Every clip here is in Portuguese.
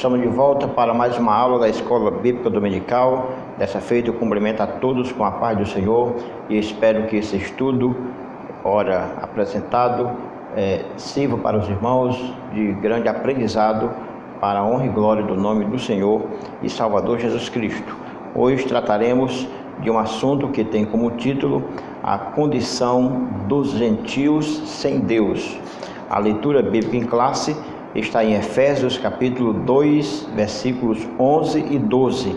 estamos de volta para mais uma aula da Escola Bíblica Dominical. Dessa feita eu cumprimento a todos com a paz do Senhor e espero que esse estudo, ora apresentado, sirva para os irmãos de grande aprendizado para a honra e glória do nome do Senhor e Salvador Jesus Cristo. Hoje trataremos de um assunto que tem como título a condição dos gentios sem Deus. A leitura bíblica em classe está em Efésios capítulo 2, versículos 11 e 12,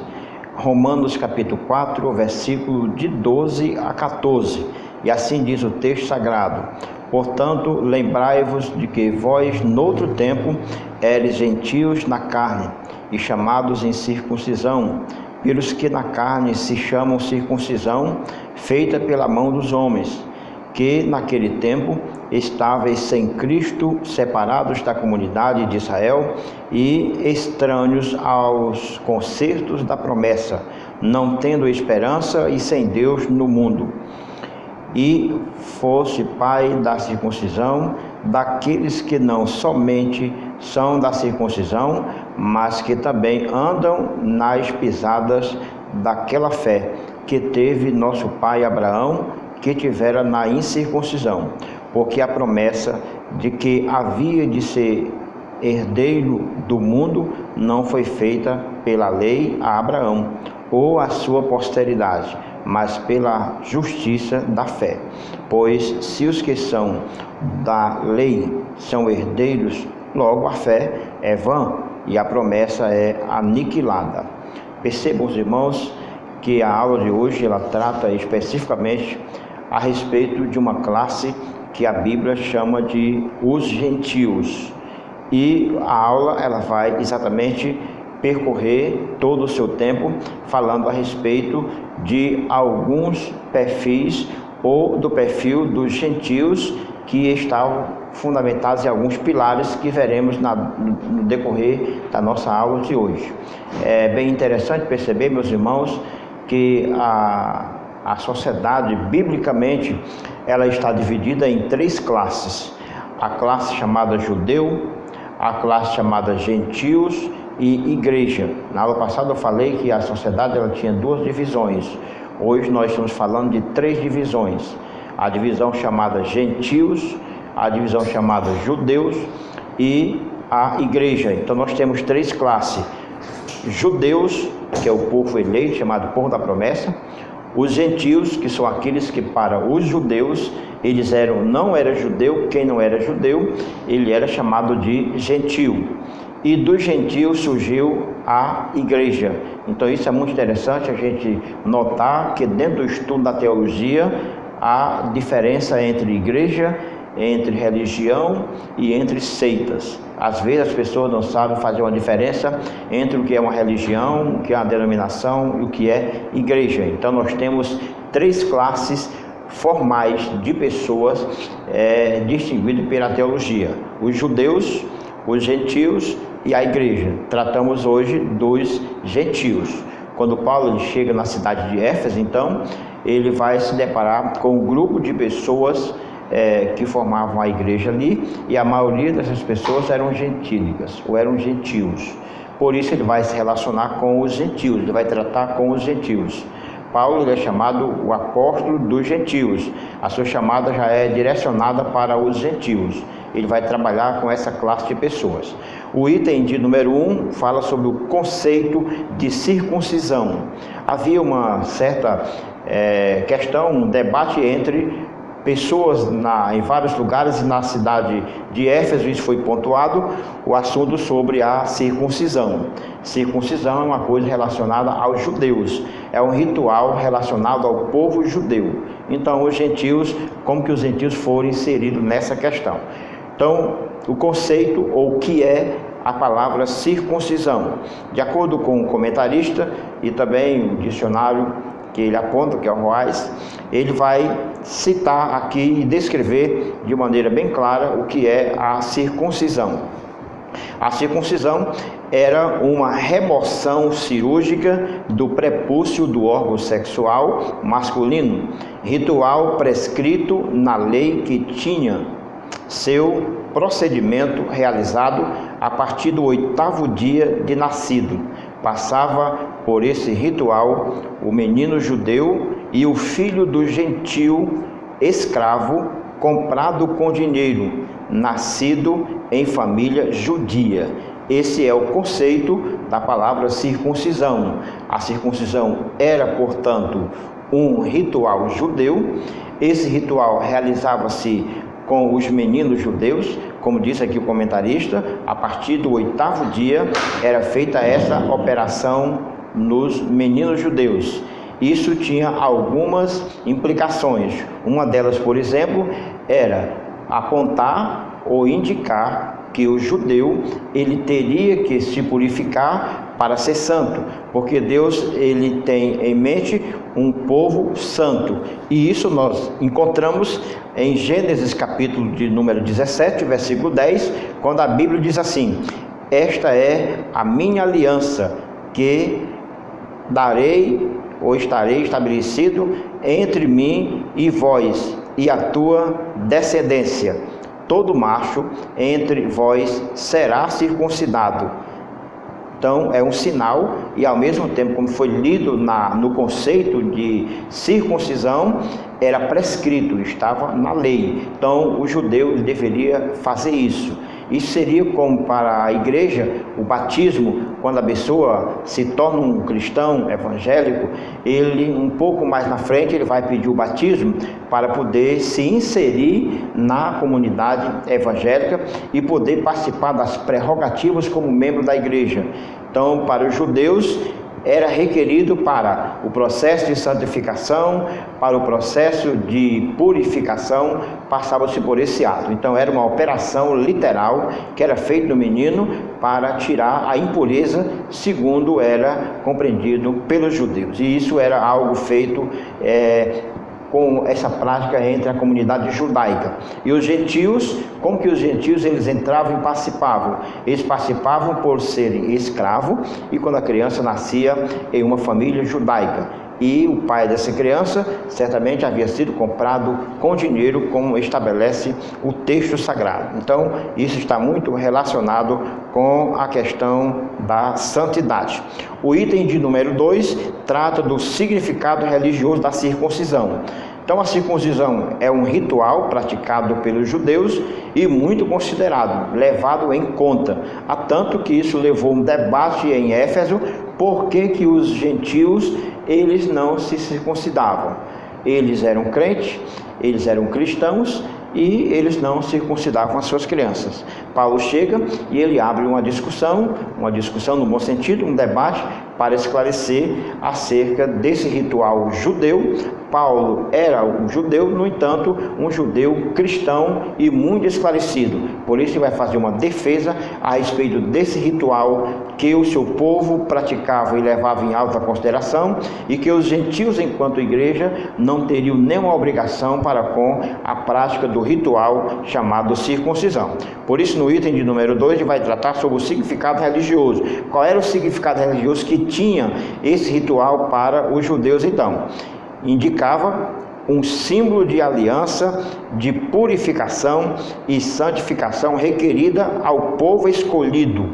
Romanos capítulo 4, versículo de 12 a 14, e assim diz o texto sagrado: portanto, lembrai-vos de que vós, noutro tempo, eres gentios na carne, e chamados em circuncisão, pelos que na carne se chamam circuncisão, feita pela mão dos homens, que naquele tempo estáveis sem Cristo, separados da comunidade de Israel e estranhos aos concertos da promessa, não tendo esperança e sem Deus no mundo. E fosse pai da circuncisão, daqueles que não somente são da circuncisão, mas que também andam nas pisadas daquela fé que teve nosso pai Abraão, que tivera na incircuncisão, porque a promessa de que havia de ser herdeiro do mundo não foi feita pela lei a Abraão ou a sua posteridade, mas pela justiça da fé. Pois se os que são da lei são herdeiros, logo a fé é vã e a promessa é aniquilada. Percebam, os irmãos, que a aula de hoje ela trata especificamente a respeito de uma classe que a Bíblia chama de os gentios. E a aula ela vai exatamente percorrer todo o seu tempo falando a respeito de alguns perfis ou do perfil dos gentios que estavam fundamentados em alguns pilares que veremos no decorrer da nossa aula de hoje. É bem interessante perceber, meus irmãos, que a sociedade, biblicamente, ela está dividida em três classes: a classe chamada judeu, a classe chamada gentios e igreja. Na aula passada eu falei que a sociedade ela tinha duas divisões. Hoje nós estamos falando de três divisões: a divisão chamada gentios, a divisão chamada judeus e a igreja. Então nós temos três classes: judeus, que é o povo eleito, chamado povo da promessa; os gentios, que são aqueles que para os judeus, eles não era judeu, quem não era judeu, ele era chamado de gentio. E dos gentios surgiu a igreja. Então isso é muito interessante a gente notar que dentro do estudo da teologia, há diferença entre igreja, entre religião e entre seitas. Às vezes as pessoas não sabem fazer uma diferença entre o que é uma religião, o que é uma denominação e o que é igreja. Então nós temos três classes formais de pessoas distinguidas pela teologia: os judeus, os gentios e a igreja. Tratamos hoje dos gentios. Quando Paulo chega na cidade de Éfeso, então ele vai se deparar com um grupo de pessoas que formavam a igreja ali, e a maioria dessas pessoas eram gentílicas ou eram gentios. Por isso ele vai se relacionar com os gentios, ele vai tratar com os gentios. Paulo é chamado o apóstolo dos gentios. A sua chamada já é direcionada para os gentios. Ele vai trabalhar com essa classe de pessoas. O item de número 1 fala sobre o conceito de circuncisão. Havia uma certa questão, um debate entre pessoas em vários lugares, e na cidade de Éfeso isso foi pontuado, o assunto sobre a circuncisão. Circuncisão é uma coisa relacionada aos judeus, é um ritual relacionado ao povo judeu. Então os gentios, como que os gentios foram inseridos nessa questão? Então o conceito, ou o que é a palavra circuncisão, de acordo com o comentarista e também o dicionário que ele aponta, que é o Roais, ele vai citar aqui e descrever de maneira bem clara o que é a circuncisão. A circuncisão era uma remoção cirúrgica do prepúcio do órgão sexual masculino, ritual prescrito na lei que tinha seu procedimento realizado a partir do 8º dia de nascido. Passava por esse ritual o menino judeu e o filho do gentio escravo comprado com dinheiro, nascido em família judia. Esse é o conceito da palavra circuncisão. A circuncisão era, portanto, um ritual judeu. Esse ritual realizava-se com os meninos judeus, como disse aqui o comentarista. A partir do 8º dia era feita essa operação nos meninos judeus. Isso tinha algumas implicações. Uma delas, por exemplo, era apontar ou indicar que o judeu ele teria que se purificar para ser santo, porque Deus ele tem em mente um povo santo. E isso nós encontramos em Gênesis capítulo de número 17, versículo 10, quando a Bíblia diz assim: esta é a minha aliança que darei ou estarei estabelecido entre mim e vós e a tua descendência. Todo macho entre vós será circuncidado. Então é um sinal, e ao mesmo tempo, como foi lido no conceito de circuncisão, era prescrito, estava na lei. Então o judeu deveria fazer isso. Isso seria como para a igreja o batismo. Quando a pessoa se torna um cristão evangélico, ele um pouco mais na frente ele vai pedir o batismo para poder se inserir na comunidade evangélica e poder participar das prerrogativas como membro da igreja. Então, para os judeus era requerido para o processo de santificação, para o processo de purificação, passava-se por esse ato. Então era uma operação literal que era feita no menino para tirar a impureza, segundo era compreendido pelos judeus. E isso era algo feito com essa prática entre a comunidade judaica. E os gentios, como que os gentios eles entravam e participavam? Eles participavam por serem escravos, e quando a criança nascia em uma família judaica. E o pai dessa criança certamente havia sido comprado com dinheiro, como estabelece o texto sagrado. Então, isso está muito relacionado com a questão da santidade. O item de número 2 trata do significado religioso da circuncisão. Então, a circuncisão é um ritual praticado pelos judeus e muito considerado, levado em conta, a tanto que isso levou um debate em Éfeso, por que os gentios eles não se circuncidavam. Eles eram crentes, eles eram cristãos e eles não circuncidavam as suas crianças. Paulo chega e ele abre uma discussão no bom sentido, um debate para esclarecer acerca desse ritual judeu. Paulo era um judeu, no entanto, um judeu cristão e muito esclarecido. Por isso ele vai fazer uma defesa a respeito desse ritual que o seu povo praticava e levava em alta consideração, e que os gentios, enquanto igreja, não teriam nenhuma obrigação para com a prática do ritual chamado circuncisão. Por isso, no item de número 2, ele vai tratar sobre o significado religioso. Qual era o significado religioso que tinha esse ritual para os judeus então? Indicava um símbolo de aliança, de purificação e santificação requerida ao povo escolhido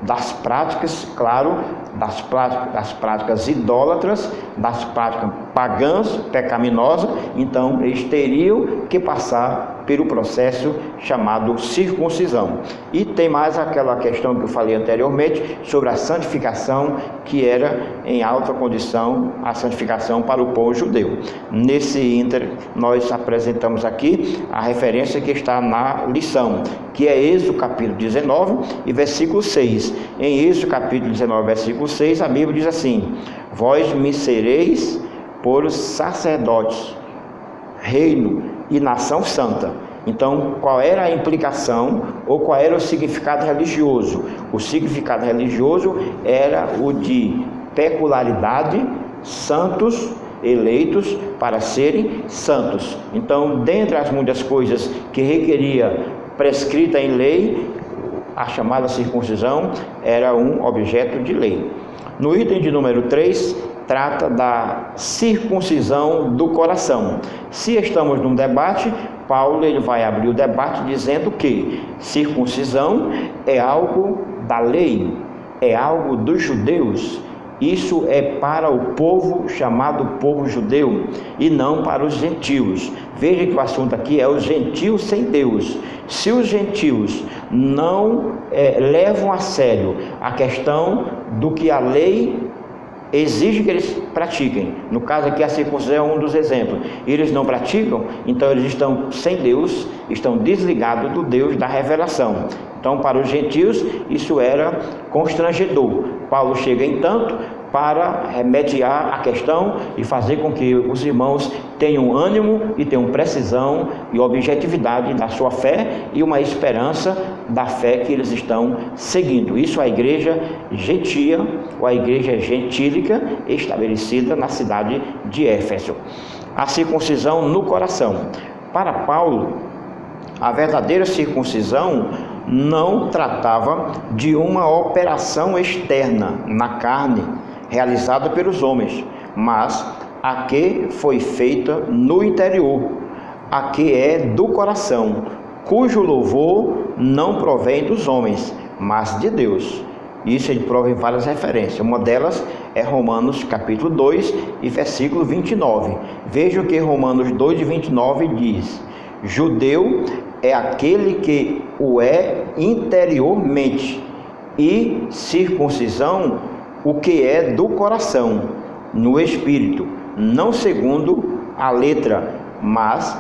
das práticas, claro, das práticas idólatras, das práticas pagãs, pecaminosas. Então eles teriam que passar pelo processo chamado circuncisão. E tem mais aquela questão que eu falei anteriormente sobre a santificação, que era em alta condição a santificação para o povo judeu. Nesse ínter nós apresentamos aqui a referência que está na lição, que é Êxodo capítulo 19 e versículo 6. Em Êxodo capítulo 19, versículo 6, a Bíblia diz assim: vós me sereis por sacerdotes, reino e nação santa. Então, qual era a implicação ou qual era o significado religioso? O significado religioso era o de peculiaridade, santos, eleitos para serem santos. Então, dentre as muitas coisas que requeria prescrita em lei, a chamada circuncisão era um objeto de lei. No item de número 3, trata da circuncisão do coração. Se estamos num debate, Paulo ele vai abrir o debate dizendo que circuncisão é algo da lei, é algo dos judeus. Isso é para o povo chamado povo judeu e não para os gentios. Veja que o assunto aqui é os gentios sem Deus. Se os gentios não levam a sério a questão do que a lei exige que eles pratiquem, no caso aqui a circuncisão é um dos exemplos, eles não praticam, então eles estão sem Deus, estão desligados do Deus da revelação. Então para os gentios isso era constrangedor. Paulo chega entanto para remediar a questão e fazer com que os irmãos tenham ânimo e tenham precisão e objetividade da sua fé e uma esperança da fé que eles estão seguindo. Isso a igreja gentia, ou a igreja gentílica, estabelecida na cidade de Éfeso. A circuncisão no coração. Para Paulo, a verdadeira circuncisão não tratava de uma operação externa na carne, realizada pelos homens, mas a que foi feita no interior, a que é do coração, cujo louvor não provém dos homens, mas de Deus. Isso ele prova em várias referências. Uma delas é Romanos capítulo 2 e versículo 29. Vejam que Romanos 2 e 29 diz: judeu é aquele que o é interiormente, e circuncisão o que é do coração, no espírito, não segundo a letra, mas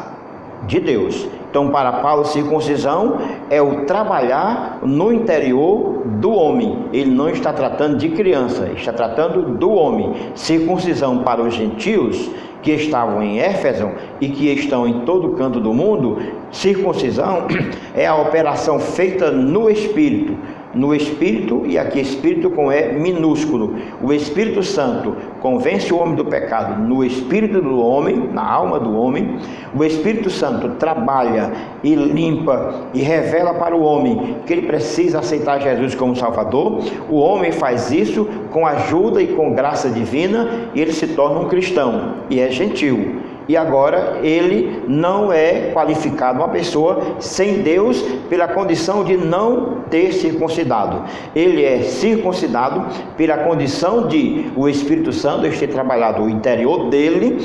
de Deus. Então para Paulo, circuncisão é o trabalhar no interior do homem. Ele não está tratando de criança, está tratando do homem. Circuncisão para os gentios que estavam em Éfeso e que estão em todo canto do mundo, circuncisão é a operação feita no espírito. No Espírito, e aqui Espírito com E minúsculo. O Espírito Santo convence o homem do pecado no espírito do homem, na alma do homem. O Espírito Santo trabalha e limpa e revela para o homem que ele precisa aceitar Jesus como Salvador. O homem faz isso com ajuda e com graça divina e ele se torna um cristão e é gentil. E agora ele não é qualificado uma pessoa sem Deus pela condição de não ter circuncidado. Ele é circuncidado pela condição de o Espírito Santo ter trabalhado o interior dele,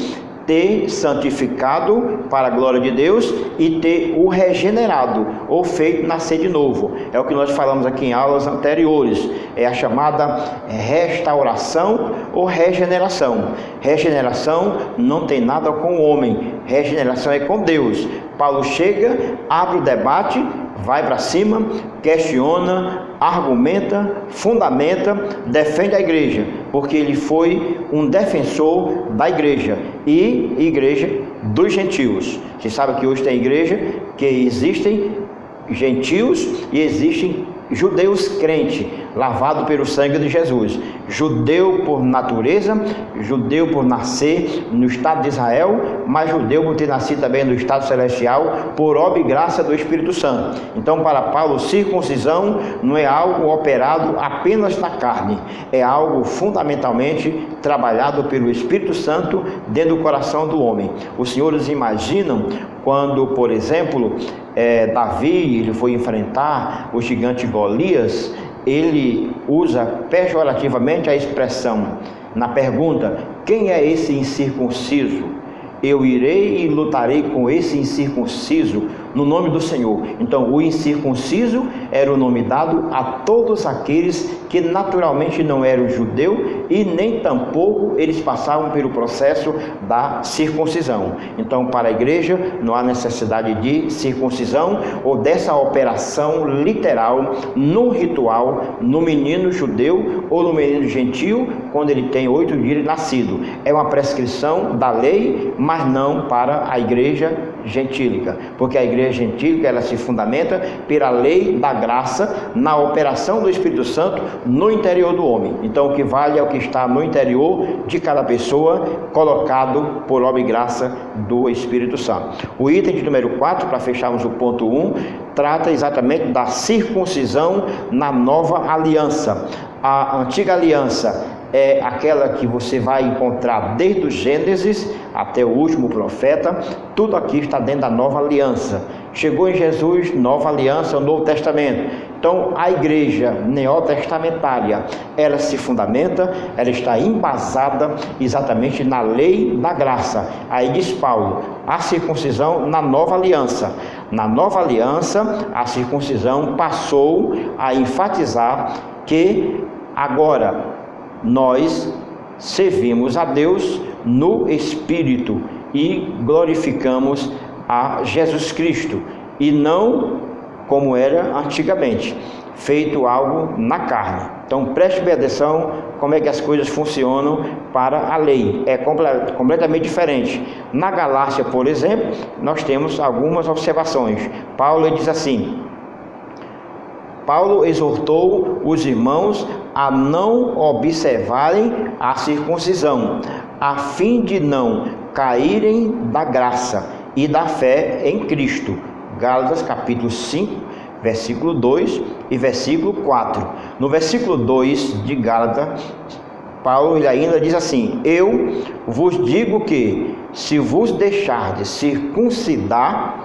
ter santificado para a glória de Deus e ter o regenerado ou feito nascer de novo. É o que nós falamos aqui em aulas anteriores, é a chamada restauração ou regeneração. Regeneração não tem nada com o homem, regeneração é com Deus. Paulo chega, abre o debate, vai para cima, questiona, argumenta, fundamenta, defende a igreja, porque ele foi um defensor da igreja e igreja dos gentios. Você sabe que hoje tem igreja que existem gentios e existem judeus crentes, lavado pelo sangue de Jesus. Judeu por natureza, judeu por nascer no estado de Israel, mas judeu por ter nascido também no estado celestial, por obra e graça do Espírito Santo. Então para Paulo, circuncisão não é algo operado apenas na carne, é algo fundamentalmente trabalhado pelo Espírito Santo dentro do coração do homem. Os senhores imaginam quando, por exemplo, Davi ele foi enfrentar o gigante Golias, ele usa pejorativamente a expressão na pergunta: quem é esse incircunciso? Eu irei e lutarei com esse incircunciso no nome do Senhor. Então o incircunciso era o nome dado a todos aqueles que naturalmente não eram judeu e nem tampouco eles passavam pelo processo da circuncisão. Então para a igreja não há necessidade de circuncisão ou dessa operação literal no ritual, no menino judeu ou no menino gentio quando ele tem 8 dias de nascido. É uma prescrição da lei, mas não para a igreja gentílica, porque a igreja gentílica ela se fundamenta pela lei da graça na operação do Espírito Santo no interior do homem. Então o que vale é o que está no interior de cada pessoa, colocado por obra e graça do Espírito Santo. O item de número 4, para fecharmos o ponto 1, trata exatamente da circuncisão na nova aliança. A antiga aliança é aquela que você vai encontrar desde o Gênesis até o último profeta. Tudo aqui está dentro da nova aliança. Chegou em Jesus, nova aliança, o Novo Testamento. Então, a igreja neotestamentária, ela se fundamenta, ela está embasada exatamente na lei da graça. Aí diz Paulo, a circuncisão na nova aliança. Na nova aliança, a circuncisão passou a enfatizar que agora nós servimos a Deus no Espírito e glorificamos a Jesus Cristo, e não como era antigamente, feito algo na carne. Então preste bem atenção como é que as coisas funcionam para a lei, é completamente diferente. Na Galácia, por exemplo, nós temos algumas observações. Paulo diz assim: Paulo exortou os irmãos a não observarem a circuncisão, a fim de não caírem da graça e da fé em Cristo. Gálatas capítulo 5, versículo 2 e versículo 4. No versículo 2 de Gálatas, Paulo ele ainda diz assim: eu vos digo que, se vos deixardes circuncidar,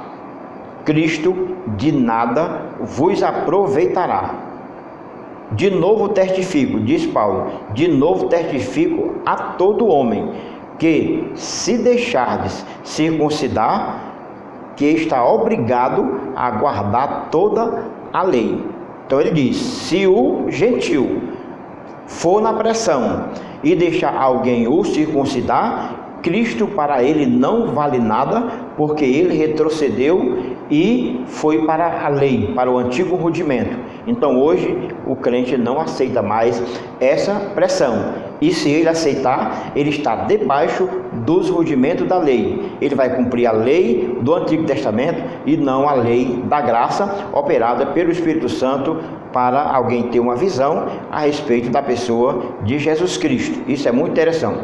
Cristo de nada vos aproveitará. De novo testifico, diz Paulo, de novo testifico a todo homem, que se deixardes circuncidar, que está obrigado a guardar toda a lei. Então ele diz: se o gentil for na pressão e deixar alguém o circuncidar, Cristo para ele não vale nada, porque ele retrocedeu e foi para a lei, para o antigo rudimento. Então hoje o crente não aceita mais essa pressão, e se ele aceitar, ele está debaixo dos rudimentos da lei. Ele vai cumprir a lei do Antigo Testamento e não a lei da graça, operada pelo Espírito Santo, para alguém ter uma visão a respeito da pessoa de Jesus Cristo. Isso é muito interessante.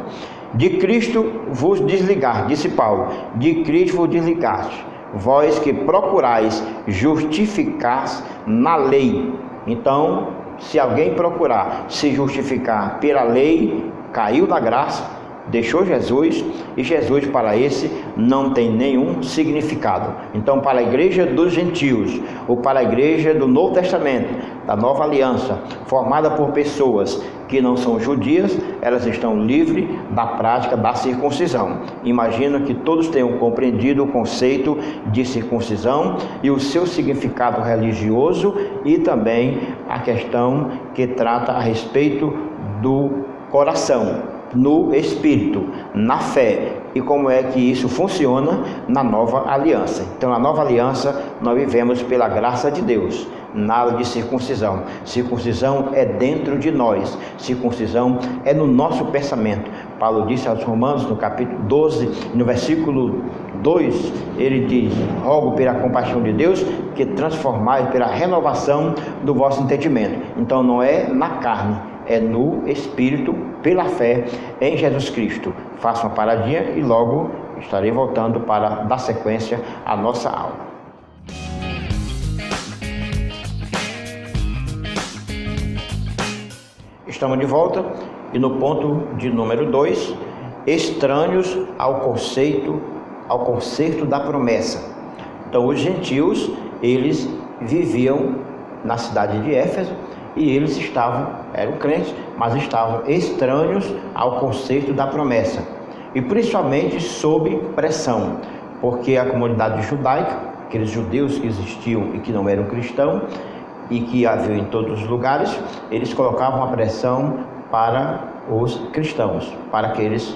De Cristo vos desligar, disse Paulo, de Cristo vos desligaste, vós que procurais justificar na lei. Então, se alguém procurar se justificar pela lei, caiu da graça, deixou Jesus, e Jesus para esse não tem nenhum significado. Então, para a igreja dos gentios, ou para a igreja do Novo Testamento, da nova aliança, formada por pessoas que não são judias, elas estão livres da prática da circuncisão. Imagino que todos tenham compreendido o conceito de circuncisão e o seu significado religioso, e também a questão que trata a respeito do coração, no Espírito, na fé, e como é que isso funciona na nova aliança. Então, na nova aliança, nós vivemos pela graça de Deus, nada de circuncisão. Circuncisão é dentro de nós, circuncisão é no nosso pensamento. Paulo disse aos Romanos, no capítulo 12, no versículo 2, ele diz: rogo pela compaixão de Deus que transformais pela renovação do vosso entendimento. Então, não é na carne, é no Espírito, pela fé em Jesus Cristo. Faça uma paradinha e logo estarei voltando para dar sequência à nossa aula. Estamos de volta e no ponto de número 2, estranhos ao concerto da promessa. Então, os gentios, eles viviam na cidade de Éfeso, e eles eram crentes, mas estavam estranhos ao conceito da promessa, e principalmente sob pressão, porque a comunidade judaica, aqueles judeus que existiam e que não eram cristãos, e que haviam em todos os lugares, eles colocavam a pressão para os cristãos, para que eles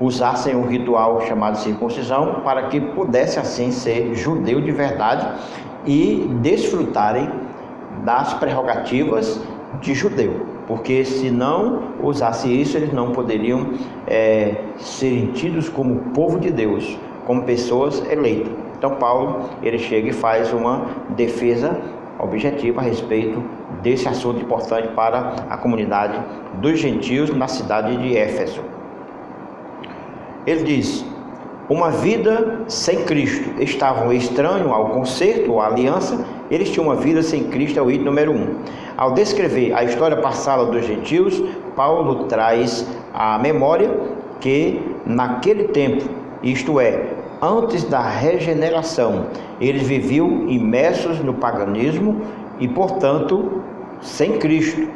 usassem um ritual chamado circuncisão, para que pudesse assim ser judeu de verdade e desfrutarem das prerrogativas de judeu, porque se não usasse isso, eles não poderiam serem tidos como povo de Deus, como pessoas eleitas. Então Paulo, ele chega e faz uma defesa objetiva a respeito desse assunto importante para a comunidade dos gentios na cidade de Éfeso. Ele diz: uma vida sem Cristo, estavam estranhos ao concerto, à aliança Eles tinham uma vida sem Cristo, é o item número 1. Ao descrever a história passada dos gentios, Paulo traz à memória que naquele tempo, isto é, antes da regeneração, eles viviam imersos no paganismo e, portanto, sem Cristo.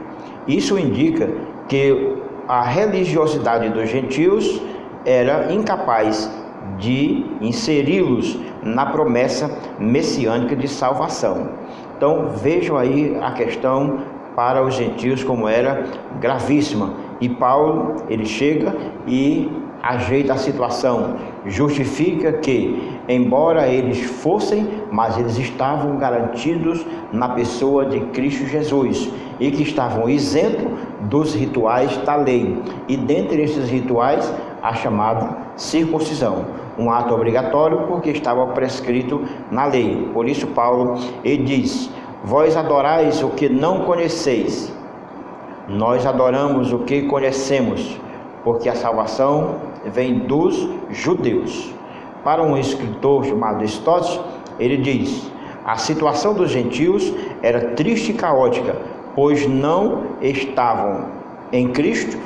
Isso indica que a religiosidade dos gentios era incapaz de inseri-los na promessa messiânica de salvação. Então vejam aí a questão para os gentios como era gravíssima. E Paulo, ele chega e ajeita a situação, justifica que, embora eles fossem, mas eles estavam garantidos na pessoa de Cristo Jesus e que estavam isentos dos rituais da lei. E dentre esses rituais, a chamada circuncisão, um ato obrigatório porque estava prescrito na lei. Por isso Paulo, ele diz: vós adorais o que não conheceis, nós adoramos o que conhecemos, porque a salvação vem dos judeus. Para um escritor chamado Aristóteles, ele diz: a situação dos gentios era triste e caótica, pois não estavam em Cristo,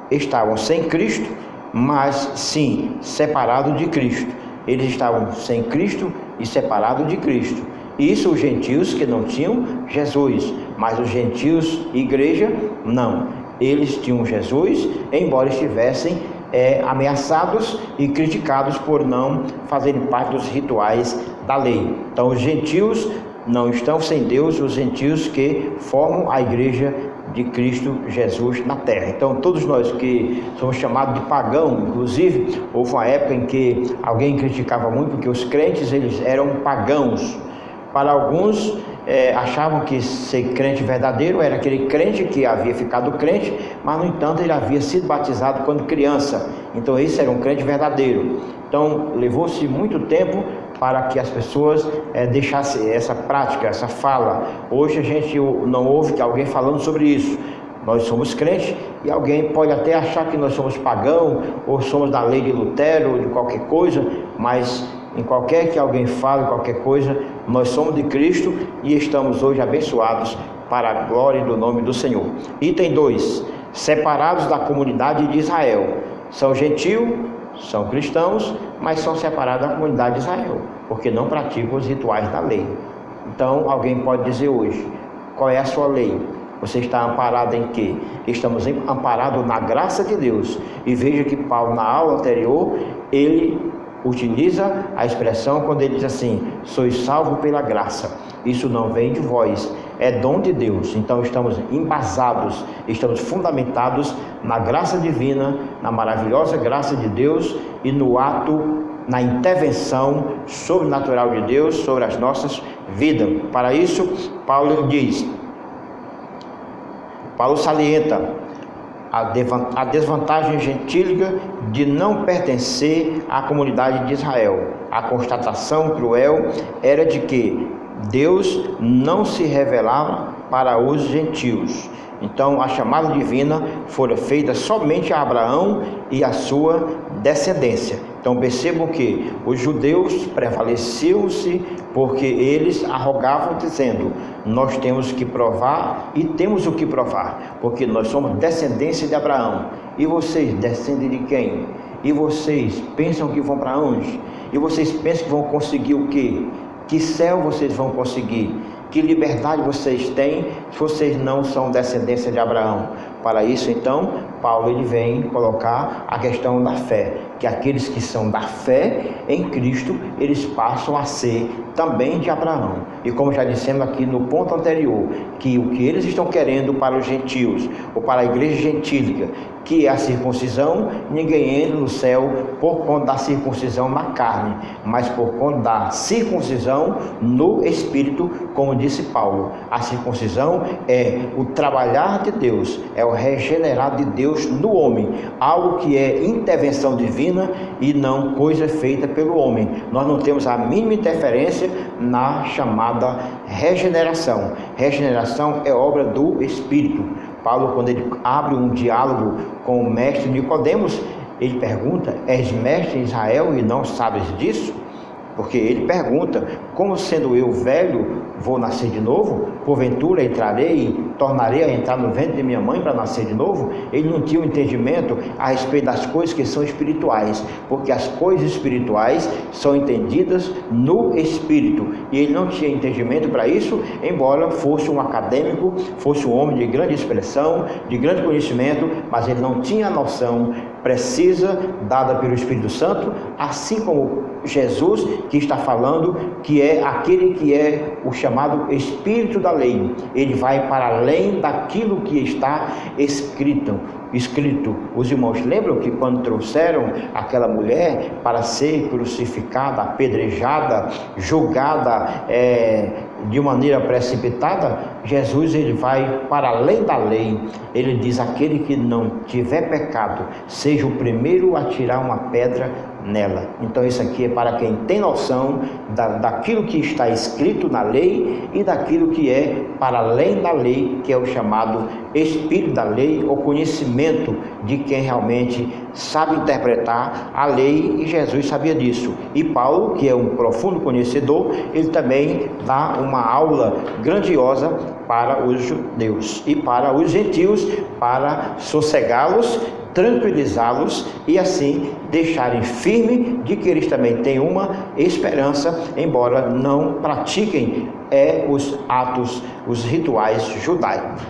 estavam sem Cristo, mas sim separados de Cristo. Eles estavam sem Cristo e separados de Cristo. Isso os gentios que não tinham Jesus, mas os gentios, igreja, não. Eles tinham Jesus, embora estivessem ameaçados e criticados por não fazerem parte dos rituais da lei. Então os gentios não estão sem Deus, os gentios que formam a igreja de Cristo Jesus na terra. Então todos nós que somos chamados de pagão, inclusive houve uma época em que alguém criticava muito porque os crentes eles eram pagãos. Para alguns achavam que ser crente verdadeiro era aquele crente que havia ficado crente, mas no entanto ele havia sido batizado quando criança. Então esse era um crente verdadeiro. Então levou-se muito tempo para que as pessoas deixassem essa prática, essa fala. Hoje a gente não ouve alguém falando sobre isso. Nós somos crentes e alguém pode até achar que nós somos pagão ou somos da lei de Lutero ou de qualquer coisa, mas em qualquer que alguém fale qualquer coisa, nós somos de Cristo e estamos hoje abençoados para a glória do nome do Senhor. Item 2. Separados da comunidade de Israel. São gentios, são cristãos, mas são separados da comunidade de Israel, porque não praticam os rituais da lei. Então alguém pode dizer hoje: qual é a sua lei? Você está amparado em quê? Estamos amparados na graça de Deus. E veja que Paulo, na aula anterior, ele utiliza a expressão quando ele diz assim: sois salvo pela graça. Isso não vem de vós, é dom de Deus. Então estamos embasados, estamos fundamentados na graça divina, na maravilhosa graça de Deus e no ato, na intervenção sobrenatural de Deus sobre as nossas vidas. Para isso, Paulo salienta a desvantagem gentílica de não pertencer à comunidade de Israel. A constatação cruel era de que Deus não se revelava para os gentios. Então a chamada divina fora feita somente a Abraão e a sua descendência. Então percebam que os judeus prevaleciam-se porque eles arrogavam dizendo: nós temos que provar e temos o que provar, porque nós somos descendência de Abraão. E vocês descendem de quem? E vocês pensam que vão para onde? E vocês pensam que vão conseguir o quê? Que céu vocês vão conseguir? Que liberdade vocês têm se vocês não são descendência de Abraão? Para isso, então, Paulo ele vem colocar a questão da fé, que aqueles que são da fé em Cristo, eles passam a ser também de Abraão. E como já dissemos aqui no ponto anterior, que o que eles estão querendo para os gentios, ou para a igreja gentílica, que é a circuncisão, ninguém entra no céu por conta da circuncisão na carne, mas por conta da circuncisão no espírito, como disse Paulo. A circuncisão é o trabalhar de Deus, é o regenerar de Deus no homem, algo que é intervenção divina e não coisa feita pelo homem. Nós não temos a mínima interferência na chamada regeneração. Regeneração é obra do Espírito. Paulo, quando ele abre um diálogo com o mestre Nicodemos, ele pergunta: és mestre em Israel e não sabes disso? porque ele pergunta: como sendo eu velho, vou nascer de novo? Porventura entrarei, tornarei a entrar no ventre de minha mãe para nascer de novo? Ele não tinha um entendimento a respeito das coisas que são espirituais, porque as coisas espirituais são entendidas no Espírito, e ele não tinha entendimento para isso, embora fosse um acadêmico, fosse um homem de grande expressão, de grande conhecimento, mas ele não tinha a noção precisa dada pelo Espírito Santo, assim como Jesus, que está falando, que é aquele que é o chamado Espírito da lei. Ele vai para além daquilo que está escrito. Os irmãos lembram que quando trouxeram aquela mulher para ser crucificada, apedrejada, julgada de maneira precipitada, Jesus ele vai para além da lei. Ele diz: aquele que não tiver pecado, seja o primeiro a tirar uma pedra nela. Então isso aqui é para quem tem noção daquilo que está escrito na lei e daquilo que é para além da lei, que é o chamado Espírito da lei, o conhecimento de quem realmente sabe interpretar a lei, e Jesus sabia disso. E Paulo, que é um profundo conhecedor, ele também dá uma aula grandiosa para os judeus e para os gentios, para sossegá-los, tranquilizá-los e assim deixarem firme de que eles também têm uma esperança, embora não pratiquem os atos, os rituais judaicos.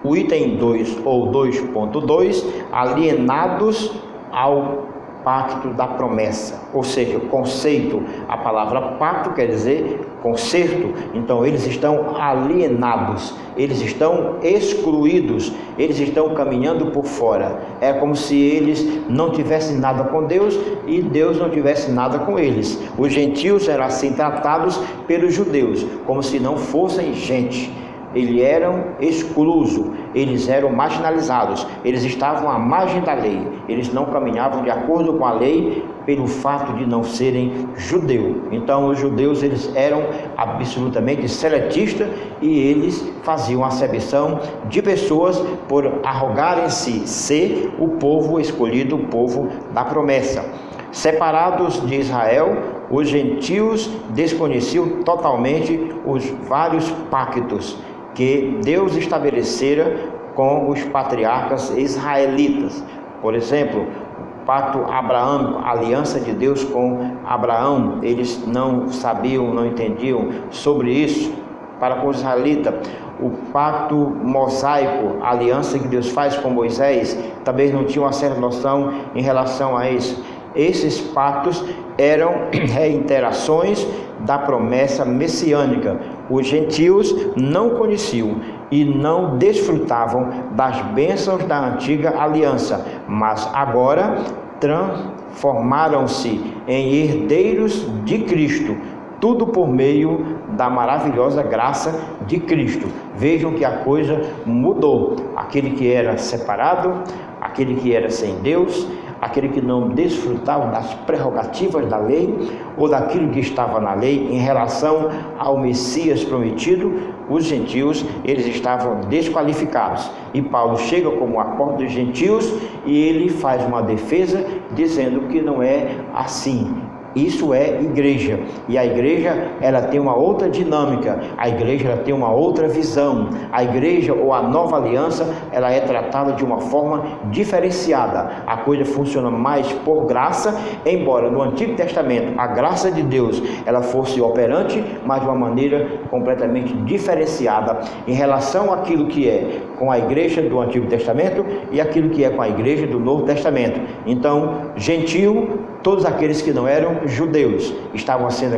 O item 2 ou 2.2, alienados ao pacto da promessa, ou seja, o conceito, a palavra pacto quer dizer concerto. Então eles estão alienados, eles estão excluídos, eles estão caminhando por fora. É como se eles não tivessem nada com Deus e Deus não tivesse nada com eles. Os gentios eram assim tratados pelos judeus, como se não fossem gente. Eles eram exclusos, eles eram marginalizados, eles estavam à margem da lei, eles não caminhavam de acordo com a lei pelo fato de não serem judeus. Então os judeus eles eram absolutamente seletistas e eles faziam acepção de pessoas por arrogarem-se ser o povo escolhido, o povo da promessa. Separados de Israel, os gentios desconheciam totalmente os vários pactos que Deus estabelecera com os patriarcas israelitas. Por exemplo, o pacto abraâmico, a aliança de Deus com Abraão, eles não sabiam, não entendiam sobre isso. Para com os israelitas, o pacto mosaico, a aliança que Deus faz com Moisés, também não tinham uma certa noção em relação a isso. Esses pactos eram reiterações da promessa messiânica. Os gentios não conheciam e não desfrutavam das bênçãos da antiga aliança, mas agora transformaram-se em herdeiros de Cristo, tudo por meio da maravilhosa graça de Cristo. Vejam que a coisa mudou. Aquele que era separado, aquele que era sem Deus, aquele que não desfrutava das prerrogativas da lei ou daquilo que estava na lei em relação ao Messias prometido, os gentios eles estavam desqualificados. E Paulo chega como a porta dos gentios e ele faz uma defesa dizendo que não é assim. Isso é igreja, e a igreja ela tem uma outra dinâmica, a igreja ela tem uma outra visão. A igreja ou a nova aliança ela é tratada de uma forma diferenciada. A coisa funciona mais por graça, embora no Antigo Testamento a graça de Deus ela fosse operante, mas de uma maneira completamente diferenciada em relação àquilo que é com a igreja do Antigo Testamento e aquilo que é com a igreja do Novo Testamento. Então, gentio, todos aqueles que não eram judeus estavam sendo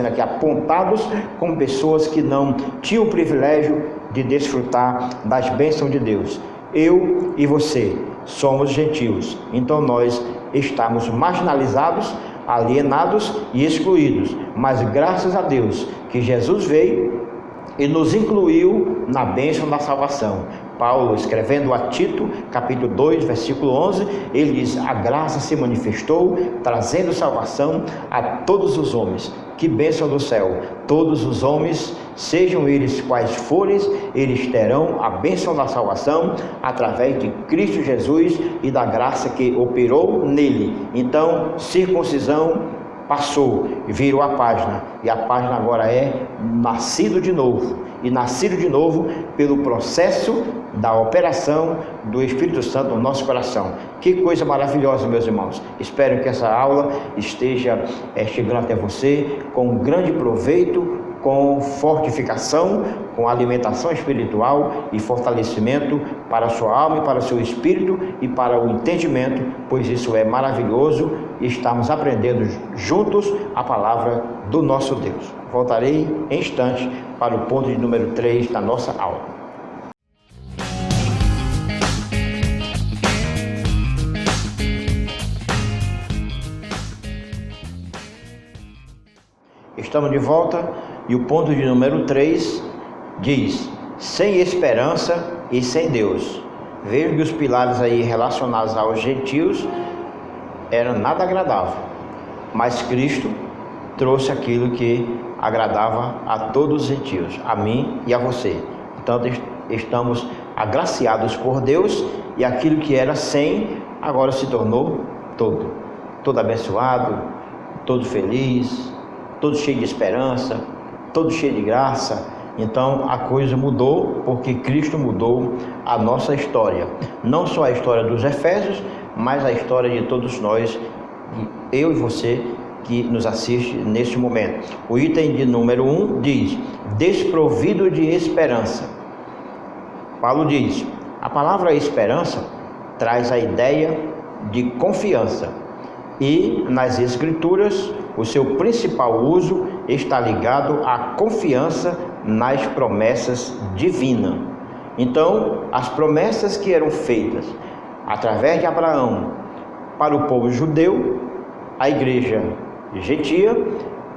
aqui apontados como pessoas que não tinham o privilégio de desfrutar das bênçãos de Deus. Eu e você somos gentios, então nós estamos marginalizados, alienados e excluídos, mas graças a Deus que Jesus veio e nos incluiu na bênção da salvação. Paulo, escrevendo a Tito, capítulo 2, versículo 11, ele diz: a graça se manifestou, trazendo salvação a todos os homens. Que bênção do céu! Todos os homens, sejam eles quais forem, eles terão a bênção da salvação através de Cristo Jesus e da graça que operou nele. Então, circuncisão, passou, virou a página, e a página agora é nascido de novo, e nascido de novo pelo processo da operação do Espírito Santo no nosso coração. Que coisa maravilhosa, meus irmãos. Espero que essa aula esteja chegando até você com grande proveito, com fortificação, com alimentação espiritual e fortalecimento para a sua alma e para o seu espírito e para o entendimento, pois isso é maravilhoso e estamos aprendendo juntos a palavra do nosso Deus. Voltarei em instantes para o ponto de número 3 da nossa aula. Estamos de volta e o ponto de número 3 diz: sem esperança e sem Deus. Vejo que os pilares aí relacionados aos gentios eram nada agradável, mas Cristo trouxe aquilo que agradava a todos os gentios, a mim e a você. Então estamos agraciados por Deus e aquilo que era sem agora se tornou todo abençoado, todo feliz, todo cheio de esperança, todo cheio de graça. Então a coisa mudou porque Cristo mudou a nossa história. Não só a história dos Efésios, mas a história de todos nós, eu e você que nos assiste neste momento. O item de número 1 diz: desprovido de esperança. Paulo diz: a palavra esperança traz a ideia de confiança. E nas Escrituras, o seu principal uso está ligado à confiança nas promessas divinas. Então, as promessas que eram feitas através de Abraão para o povo judeu, a igreja gentia,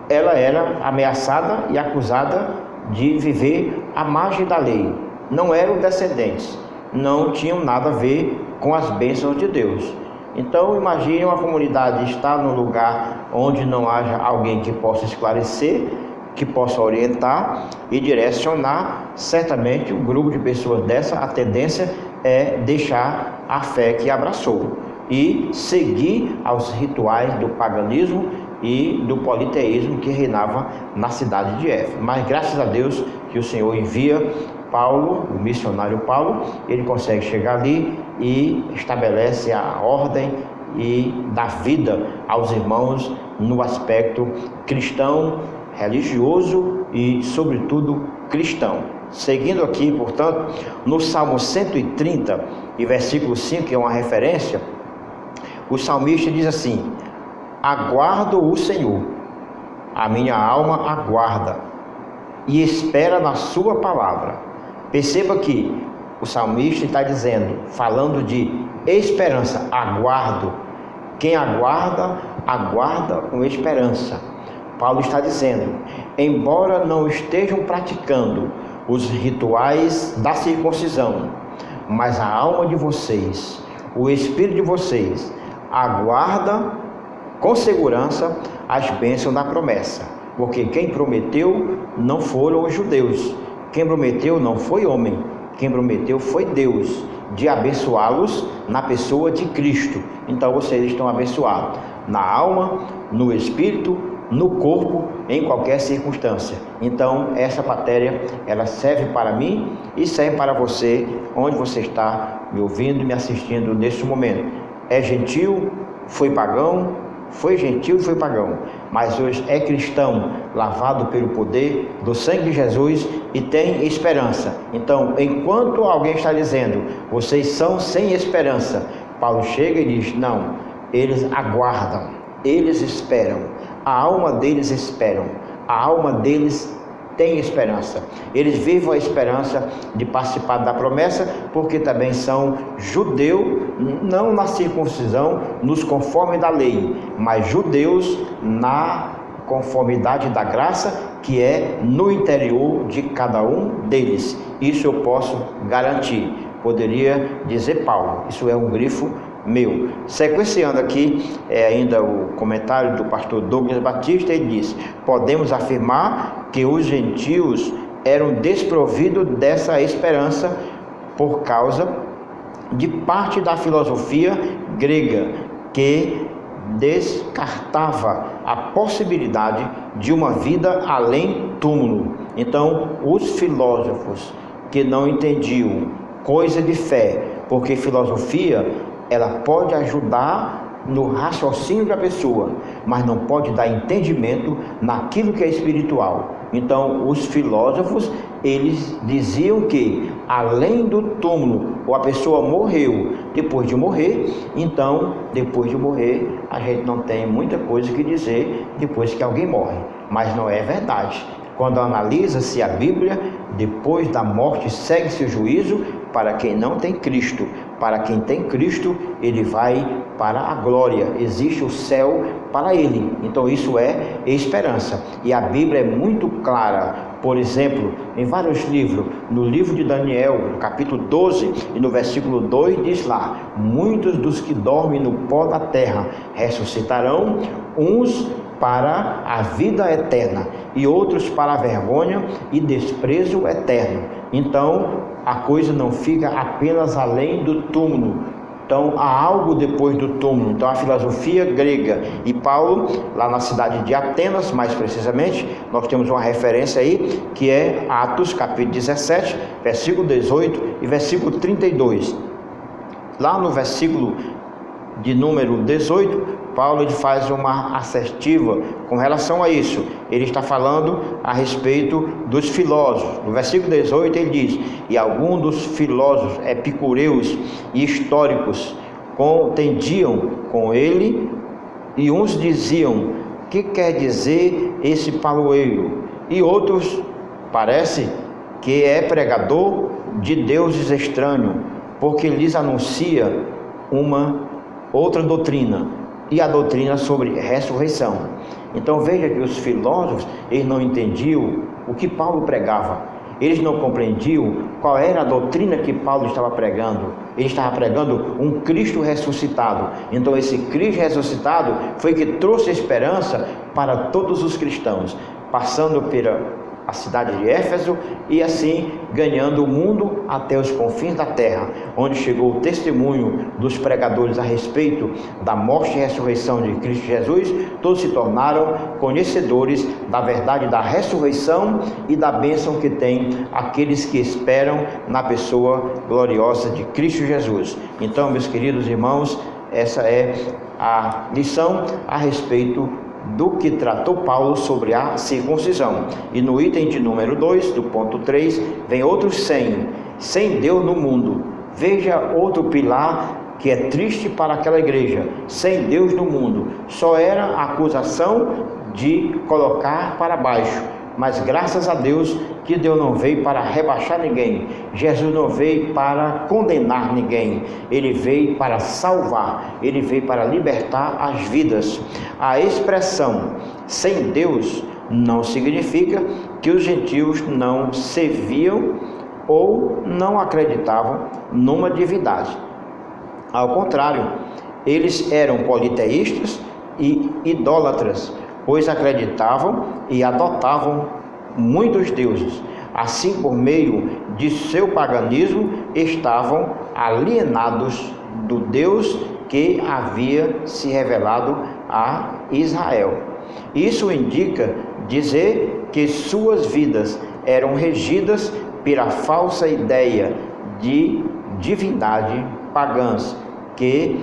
ela era ameaçada e acusada de viver à margem da lei. Não eram descendentes, não tinham nada a ver com as bênçãos de Deus. Então imagine uma comunidade estar num lugar onde não haja alguém que possa esclarecer, que possa orientar e direcionar. Certamente um grupo de pessoas dessa, a tendência é deixar a fé que abraçou e seguir aos rituais do paganismo e do politeísmo que reinava na cidade de Éfeso. Mas graças a Deus que o Senhor envia Paulo, o missionário Paulo, ele consegue chegar ali e estabelece a ordem e dá vida aos irmãos no aspecto cristão, religioso e, sobretudo, cristão. Seguindo aqui, portanto, no Salmo 130 e versículo 5, que é uma referência, o salmista diz assim: aguardo o Senhor, a minha alma aguarda e espera na sua palavra. Perceba que o salmista está dizendo, falando de esperança, aguardo. Quem aguarda, aguarda com esperança. Paulo está dizendo, embora não estejam praticando os rituais da circuncisão, mas a alma de vocês, o espírito de vocês, aguarda com segurança as bênçãos da promessa. Porque quem prometeu não foram os judeus. Quem prometeu não foi homem, quem prometeu foi Deus, de abençoá-los na pessoa de Cristo. Então vocês estão abençoados na alma, no espírito, no corpo, em qualquer circunstância. Então essa matéria, ela serve para mim e serve para você, onde você está me ouvindo e me assistindo neste momento. É gentil, foi pagão, foi gentil e foi pagão, mas hoje é cristão, lavado pelo poder do sangue de Jesus e tem esperança. Então, enquanto alguém está dizendo, vocês são sem esperança, Paulo chega e diz, não, eles aguardam, eles esperam, a alma deles esperam, a alma deles tem esperança. Eles vivem a esperança de participar da promessa, porque também são judeus, não na circuncisão, nos conforme da lei, mas judeus na conformidade da graça, que é no interior de cada um deles. Isso eu posso garantir. Poderia dizer Paulo, isso é um grifo meu. Sequenciando aqui, ainda o comentário do pastor Douglas Batista, ele diz, podemos afirmar que os gentios eram desprovidos dessa esperança por causa de parte da filosofia grega, que descartava a possibilidade de uma vida além túmulo. Então, os filósofos que não entendiam coisa de fé, porque filosofia ela pode ajudar no raciocínio da pessoa, mas não pode dar entendimento naquilo que é espiritual. Então, os filósofos, eles diziam que além do túmulo, ou a pessoa morreu depois de morrer, então, depois de morrer, a gente não tem muita coisa que dizer depois que alguém morre. Mas não é verdade. Quando analisa-se a Bíblia, depois da morte segue-se o juízo para quem não tem Cristo. Para quem tem Cristo, ele vai para a glória, existe o céu para ele. Então isso é esperança. E a Bíblia é muito clara. Por exemplo, em vários livros, no livro de Daniel, no capítulo 12 e no versículo 2 diz lá: muitos dos que dormem no pó da terra ressuscitarão, uns para a vida eterna e outros para a vergonha e desprezo eterno. Então a coisa não fica apenas além do túmulo. Então há algo depois do túmulo. Então a filosofia grega, e Paulo, lá na cidade de Atenas, mais precisamente, nós temos uma referência aí, que é Atos capítulo 17, versículo 18 e versículo 32. Lá no versículo de número 18, Paulo ele faz uma assertiva com relação a isso. Ele está falando a respeito dos filósofos. No versículo 18 ele diz: e alguns dos filósofos epicureus e históricos contendiam com ele, e uns diziam: que quer dizer esse paloeiro? E outros, parece que é pregador de deuses estranhos, porque lhes anuncia uma outra doutrina, e a doutrina sobre ressurreição. Então veja que os filósofos, eles não entendiam o que Paulo pregava, eles não compreendiam qual era a doutrina que Paulo estava pregando. Ele estava pregando um Cristo ressuscitado. Então esse Cristo ressuscitado foi que trouxe esperança para todos os cristãos, passando pela a cidade de Éfeso e assim ganhando o mundo até os confins da terra, onde chegou o testemunho dos pregadores a respeito da morte e ressurreição de Cristo Jesus. Todos se tornaram conhecedores da verdade da ressurreição e da bênção que tem aqueles que esperam na pessoa gloriosa de Cristo Jesus. Então, meus queridos irmãos, essa é a lição a respeito do que tratou Paulo sobre a circuncisão. E no item de número 2, do ponto 3, vem outro sem Deus no mundo. Veja outro pilar que é triste para aquela igreja: sem Deus no mundo. Só era a acusação de colocar para baixo, mas graças a Deus que Deus não veio para rebaixar ninguém. Jesus não veio para condenar ninguém. Ele veio para salvar. Ele veio para libertar as vidas. A expressão sem Deus não significa que os gentios não serviam ou não acreditavam numa divindade. Ao contrário, eles eram politeístas e idólatras, pois acreditavam e adotavam muitos deuses. Assim, por meio de seu paganismo, estavam alienados do Deus que havia se revelado a Israel. Isso indica dizer que suas vidas eram regidas pela falsa ideia de divindade pagãs, que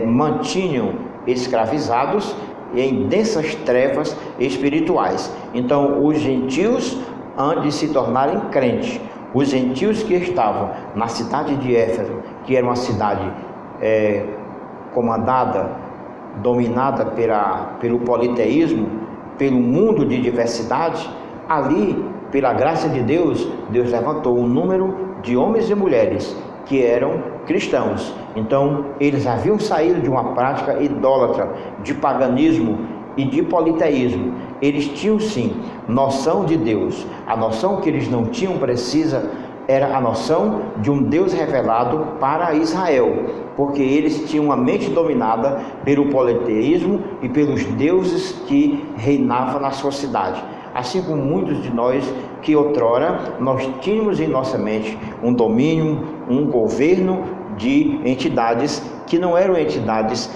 mantinham escravizados em densas trevas espirituais. Então os gentios, antes de se tornarem crentes, os gentios que estavam na cidade de Éfeso, que era uma cidade comandada, dominada pelo politeísmo, pelo mundo de diversidade, ali, pela graça de Deus, Deus levantou um número de homens e mulheres que eram cristãos. Então eles haviam saído de uma prática idólatra, de paganismo e de politeísmo. Eles tinham sim noção de Deus. A noção que eles não tinham precisa era a noção de um Deus revelado para Israel, porque eles tinham a mente dominada pelo politeísmo e pelos deuses que reinavam na sua cidade. Assim como muitos de nós que outrora nós tínhamos em nossa mente um domínio, um governo de entidades que não eram entidades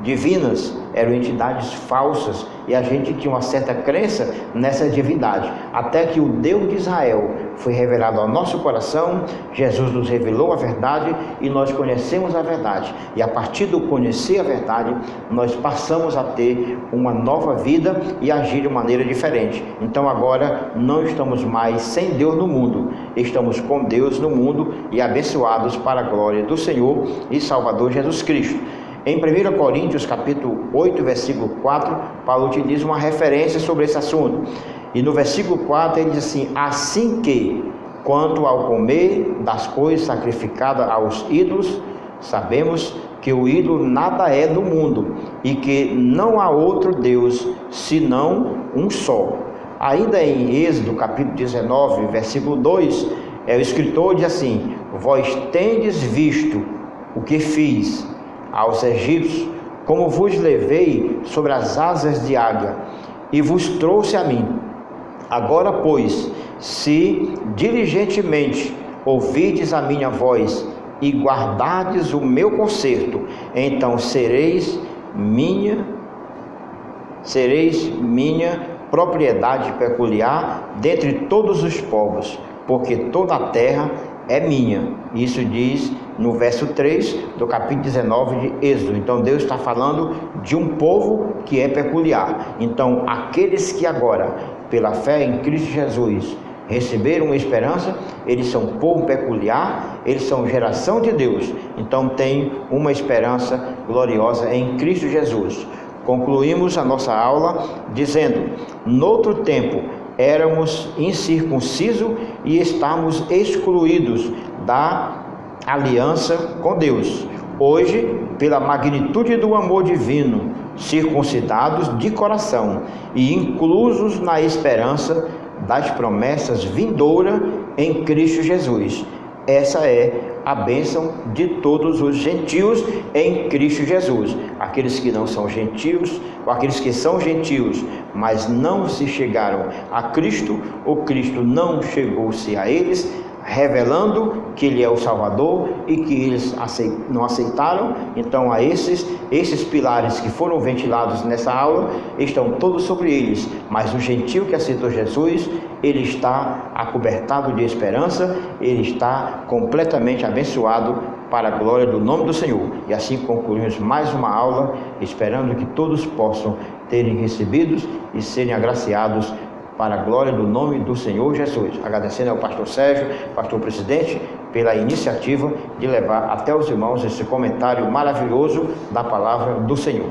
divinas, eram entidades falsas, e a gente tinha uma certa crença nessa divindade, até que o Deus de Israel foi revelado ao nosso coração. Jesus nos revelou a verdade e nós conhecemos a verdade, e a partir do conhecer a verdade, nós passamos a ter uma nova vida e agir de maneira diferente. Então agora não estamos mais sem Deus no mundo, estamos com Deus no mundo e abençoados para a glória do Senhor e Salvador Jesus Cristo. Em 1 Coríntios capítulo 8, versículo 4, Paulo utiliza uma referência sobre esse assunto. E no versículo 4 ele diz assim: assim que, quanto ao comer das coisas sacrificadas aos ídolos, sabemos que o ídolo nada é do mundo, e que não há outro Deus, senão um só. Ainda em Êxodo capítulo 19, versículo 2, o escritor diz assim: vós tendes visto o que fiz aos egípcios, como vos levei sobre as asas de águia, e vos trouxe a mim. Agora, pois, se diligentemente ouvides a minha voz e guardardes o meu concerto, então sereis minha propriedade peculiar dentre todos os povos, porque toda a terra é minha. Isso diz no verso 3 do capítulo 19 de Êxodo. Então Deus está falando de um povo que é peculiar. Então aqueles que agora, pela fé em Cristo Jesus, receberam esperança, eles são povo peculiar, eles são geração de Deus. Então tem uma esperança gloriosa em Cristo Jesus. Concluímos a nossa aula dizendo: noutro tempo éramos incircuncisos e estávamos excluídos da aliança com Deus. Hoje, pela magnitude do amor divino, circuncidados de coração e inclusos na esperança das promessas vindouras em Cristo Jesus. Essa é a bênção de todos os gentios em Cristo Jesus. Aqueles que não são gentios, ou aqueles que são gentios, mas não se chegaram a Cristo, ou Cristo não chegou-se a eles, revelando que Ele é o Salvador e que eles não aceitaram. Então a esses pilares que foram ventilados nessa aula estão todos sobre eles, mas o gentio que aceitou Jesus, ele está acobertado de esperança, ele está completamente abençoado para a glória do nome do Senhor. E assim concluímos mais uma aula, esperando que todos possam terem recebidos e serem agraciados para a glória do nome do Senhor Jesus. Agradecendo ao pastor Sérgio, pastor presidente, pela iniciativa de levar até os irmãos esse comentário maravilhoso da palavra do Senhor.